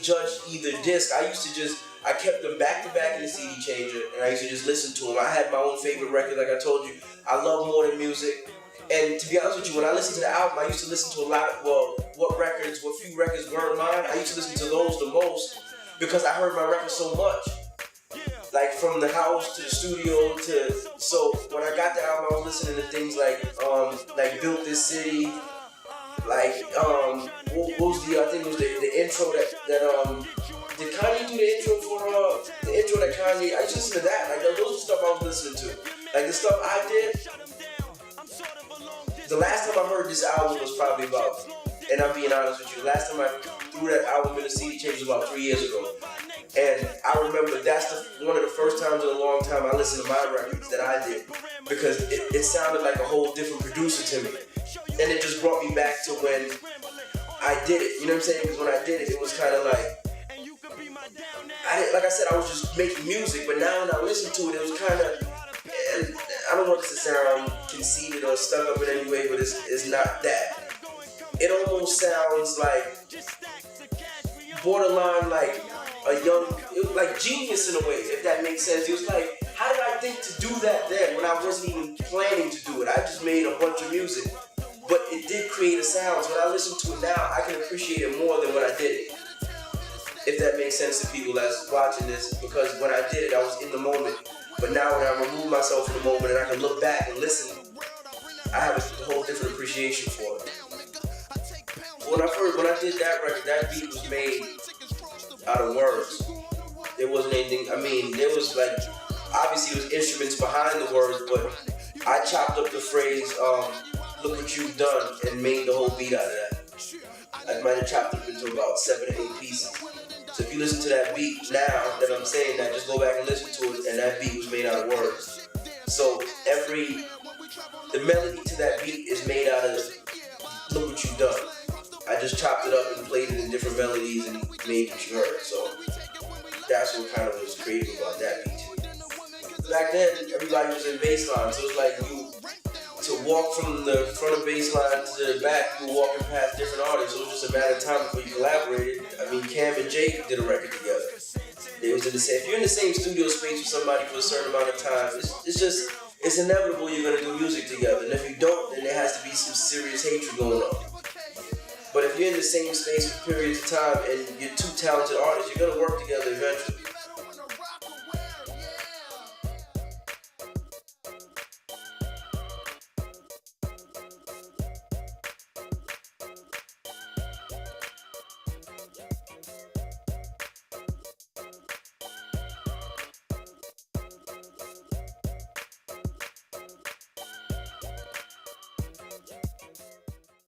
judge either disc. I kept them back to back in the CD changer, and I used to just listen to them. I had my own favorite record, like I told you. I love modern music. And to be honest with you, when I listened to the album, I used to listen to a lot of, what few records weren't mine, I used to listen to those the most because I heard my records so much. Like from the house to the studio so when I got the album, I was listening to things like Built This City, like, what was I think it was the intro that did Kanye do the intro for, the intro that Kanye, I used to listen to that, like those are the stuff I was listening to. Like the stuff I did, the last time I heard this album was probably about, and I'm being honest with you, the last time I threw that album in the CD changer was about 3 years ago. And I remember that's one of the first times in a long time I listened to my records that I did, because it sounded like a whole different producer to me. And it just brought me back to when I did it, you know what I'm saying? Because when I did it, it was kind of like, like I said, I was just making music, but now when I listen to it, it was kind of, I don't want this to sound conceited or stuck up in any way, but it's not that. It almost sounds like borderline like like genius in a way, if that makes sense. It was like, how did I think to do that then when I wasn't even planning to do it? I just made a bunch of music, but it did create a sound. So when I listen to it now, I can appreciate it more than when I did it. If that makes sense to people that's watching this, because when I did it, I was in the moment. But now when I remove myself from the moment and I can look back and listen, I have a whole different appreciation for it. When I did that record, that beat was made out of words. There wasn't anything, there was like, obviously it was instruments behind the words, but I chopped up the phrase, look what you've done, and made the whole beat out of that. I might have chopped it into about 7 or 8 pieces. So if you listen to that beat now that I'm saying that, just go back and listen to it, and that beat was made out of words. So the melody to that beat is made out of look what you've done. I just chopped it up and played it in different melodies and made what you heard. So that's what kind of was creative about that beat too. Back then, everybody was in bass line, so it's like to walk from the front of bass line to the back, you were walking past different artists. So it was just a matter of time before you collaborated. Cam and Jake did a record together. They was in the same. If you're in the same studio space with somebody for a certain amount of time, it's inevitable you're gonna do music together. And if you don't, then there has to be some serious hatred going on. But if you're in the same space for periods of time and you're two talented artists, you're gonna work together